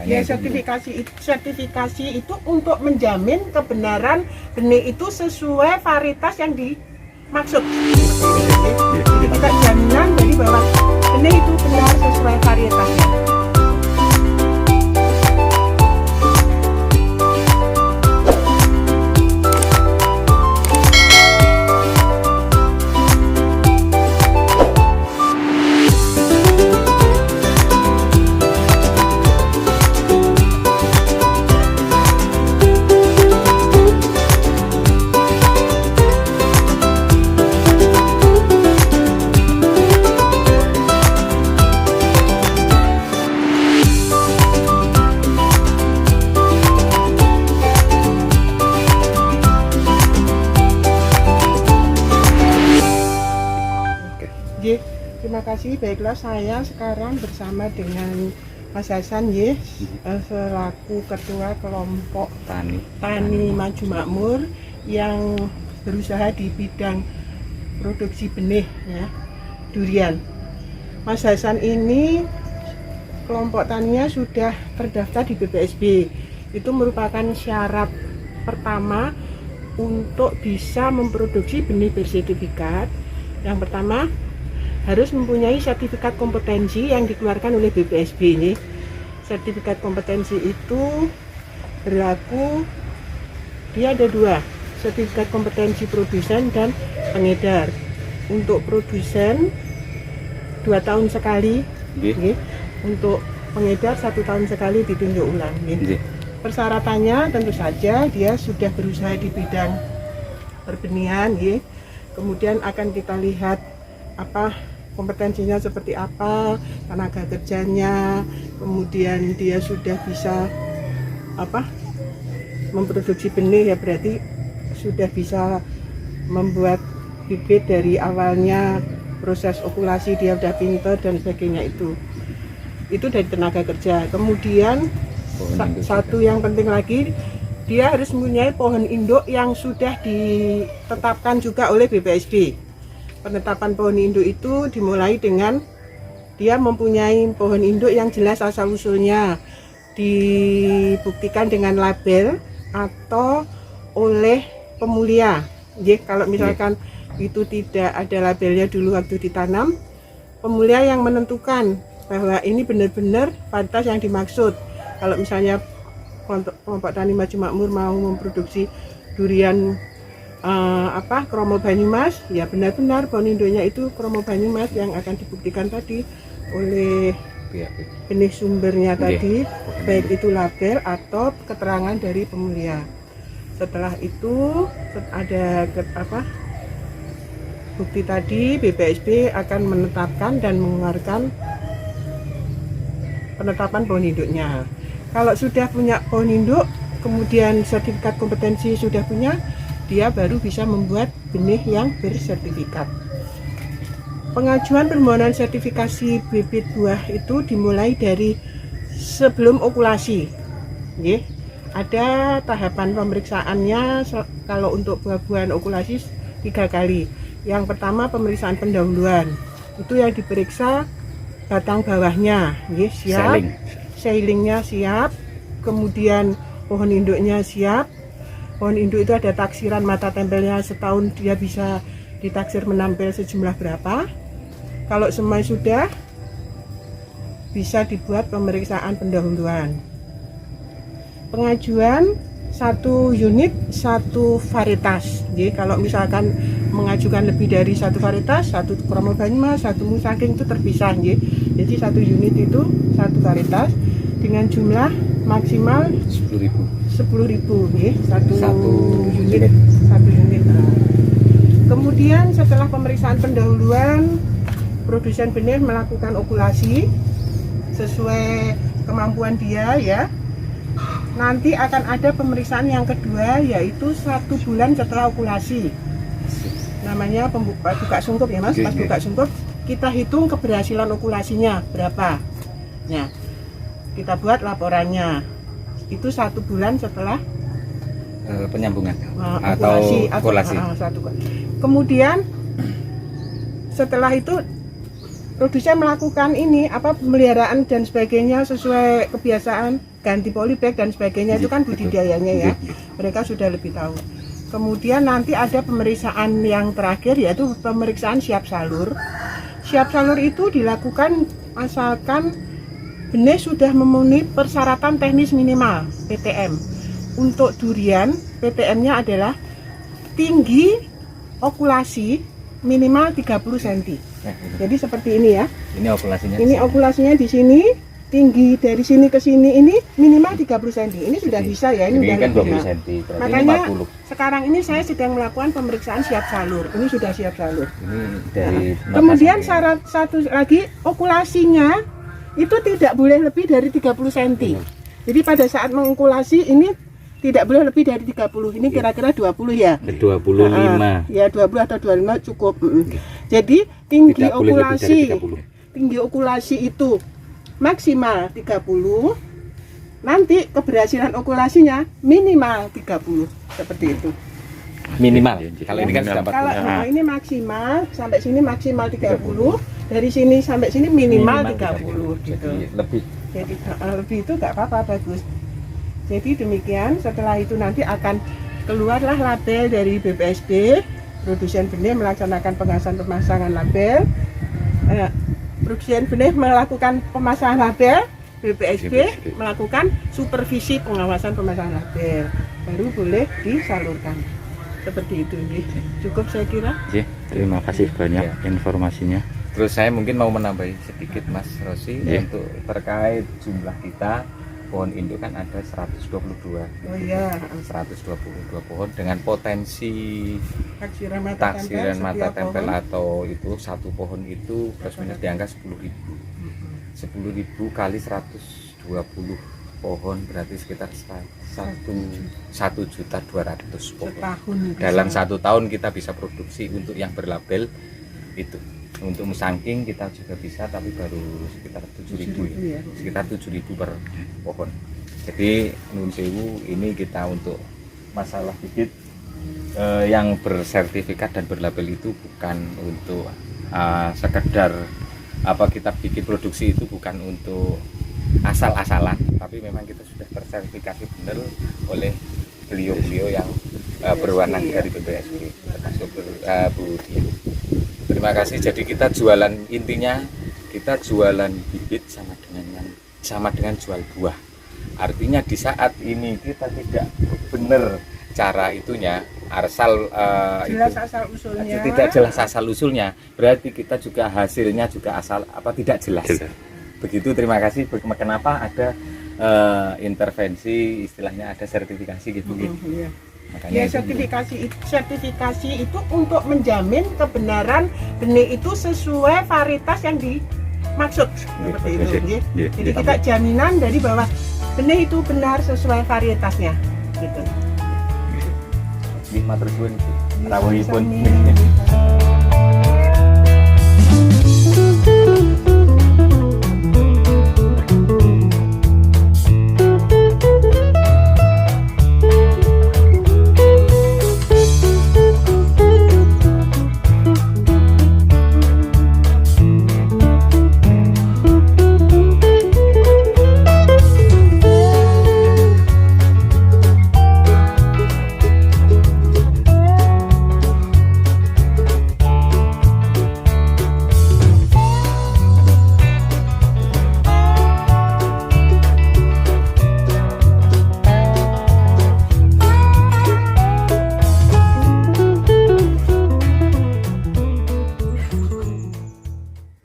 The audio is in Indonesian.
Ya, sertifikasi itu untuk menjamin kebenaran benih itu sesuai varietas yang dimaksud. Kita jaminan jadi bahwa benih itu benar sesuai varietasnya. Terima kasih. Baiklah, saya sekarang bersama dengan Mas Hasan selaku ketua kelompok Tani Maju Makmur yang berusaha di bidang produksi benih ya, durian. Mas Hasan ini kelompok taninya sudah terdaftar di BPSB. Itu merupakan syarat pertama untuk bisa memproduksi benih bersertifikat. Yang pertama, harus mempunyai sertifikat kompetensi yang dikeluarkan oleh BPSB ini. Sertifikat kompetensi itu berlaku, dia ada dua, sertifikat kompetensi produsen dan pengedar. Untuk produsen 2 tahun sekali, untuk pengedar 1 tahun sekali ditinjau ulang. Persyaratannya tentu saja dia sudah berusaha di bidang perbenihan, kemudian akan kita lihat kompetensinya seperti apa, tenaga kerjanya, kemudian dia sudah bisa memproduksi benih, ya berarti sudah bisa membuat bibit dari awalnya, proses okulasi dia udah pinter dan sebagainya. Itu dari tenaga kerja. Kemudian satu yang penting lagi, dia harus mempunyai pohon induk yang sudah ditetapkan juga oleh BPSB. Penetapan pohon induk itu dimulai dengan dia mempunyai pohon induk yang jelas asal-usulnya, dibuktikan dengan label atau oleh pemulia. Kalau misalkan itu tidak ada labelnya dulu waktu ditanam, pemulia yang menentukan bahwa ini benar-benar varietas yang dimaksud. Kalau misalnya kelompok Tani Maju Makmur mau memproduksi durian Kromo Banyumas, ya benar-benar pohon induknya itu Kromo Banyumas yang akan dibuktikan tadi oleh benih sumbernya tadi, baik itu label atau keterangan dari pemulia. Setelah itu ada bukti tadi, BPSB akan menetapkan dan mengeluarkan penetapan pohon induknya. Kalau sudah punya pohon induk, kemudian sertifikat kompetensi sudah punya, dia baru bisa membuat benih yang bersertifikat. Pengajuan permohonan sertifikasi bibit buah itu dimulai dari sebelum okulasi. Ada tahapan pemeriksaannya. Kalau untuk buah-buahan okulasi 3 kali. Yang pertama pemeriksaan pendahuluan. Itu yang diperiksa batang bawahnya, siap, seilingnya siap, kemudian pohon induknya siap. Pohon induk itu ada taksiran mata tempelnya, setahun dia bisa ditaksir menampil sejumlah berapa. Kalau semua sudah, bisa dibuat pemeriksaan pendahuluan. Pengajuan 1 unit 1 varietas. Jadi kalau misalkan mengajukan lebih dari 1 varietas, 1 Kromo Banyumas, 1 Musangking itu terpisah. Jadi 1 unit itu 1 varietas dengan jumlah maksimal 10.000 satu unit. Kemudian setelah pemeriksaan pendahuluan, produsen benih melakukan okulasi sesuai kemampuan dia ya. Nanti akan ada pemeriksaan yang kedua, yaitu 1 bulan setelah okulasi. Namanya buka sungkup ya Mas. Pas buka sungkup kita hitung keberhasilan okulasinya berapa. Nah, kita buat laporannya. Itu 1 bulan setelah penyambungan okulasi. Kemudian setelah itu produsen melakukan ini pemeliharaan dan sebagainya sesuai kebiasaan, ganti polybag dan sebagainya, itu kan budidayanya ya. Mereka sudah lebih tahu. Kemudian nanti ada pemeriksaan yang terakhir, yaitu pemeriksaan siap salur. Siap salur itu dilakukan asalkan benih sudah memenuhi persyaratan teknis minimal PTM. Untuk durian, PTM-nya adalah tinggi okulasi minimal 30 cm. Jadi seperti ini ya. Ini okulasinya. Ini okulasinya di sini, tinggi dari sini ke sini ini minimal 30 cm. Ini sudah bisa ya, ini kan udah 20 cm. Berarti makanya 40. sekarang ini saya sedang melakukan pemeriksaan siap salur. Ini sudah siap salur. Ini dari Kemudian syarat satu lagi, okulasinya itu tidak boleh lebih dari 30 cm. Jadi pada saat mengokulasi ini tidak boleh lebih dari 30. Ini kira-kira 20 ya. 25. Ya 20 atau 25 cukup. Jadi tinggi Tidak boleh lebih okulasi, dari 30. tinggi okulasi itu maksimal 30. Nanti keberhasilan okulasinya minimal 30. Seperti itu. Minimal. Kalau ini kan sudah 40. Kalau ini maksimal sampai sini maksimal 30. Dari sini sampai sini minimal 30 gitu. Jadi lebih. Jadi lebih itu nggak apa-apa, bagus. Jadi demikian, setelah itu nanti akan keluarlah label dari BPSB. Produsen benih melaksanakan pemasangan label. Produsen benih melakukan pemasangan label, BPSB melakukan supervisi pengawasan pemasangan label. Baru boleh disalurkan. Seperti itu, cukup saya kira. Terima kasih banyak informasinya. Terus saya mungkin mau menambahi sedikit Mas Rosi untuk terkait jumlah kita. Pohon induk kan ada 122. Oh iya, 122 pohon dengan potensi taksiran mata tempel atau itu satu pohon itu plus minus di angka 10.000. 10.000 kali 120 pohon berarti sekitar 1.200.000 pohon. Setahun Dalam 1 tahun kita bisa produksi untuk yang berlabel itu. Untuk musangking kita juga bisa, tapi baru sekitar 7.000 ya. Sekitar 7.000 per pohon. Jadi nun sewu ini kita untuk masalah bibit yang bersertifikat dan berlabel itu bukan untuk sekedar kita bikin produksi, itu bukan untuk asal-asalan, tapi memang kita sudah tersertifikasi benar oleh beliau-beliau yang berwenang dari BPSB, termasuk Bu Dian. Terima kasih. Jadi kita jualan, intinya kita jualan bibit sama dengan jual buah. Artinya di saat ini kita tidak benar cara itunya, tidak jelas asal usulnya, berarti kita juga hasilnya juga tidak jelas. Begitu. Terima kasih. Kenapa ada intervensi, istilahnya ada sertifikasi gitu. Makanya sertifikasi itu untuk menjamin kebenaran benih itu sesuai varietas yang dimaksud, seperti itu. Jadi kita jaminan dari bahwa benih itu benar sesuai varietasnya, gitu. Matur suwun. Rawuhipun.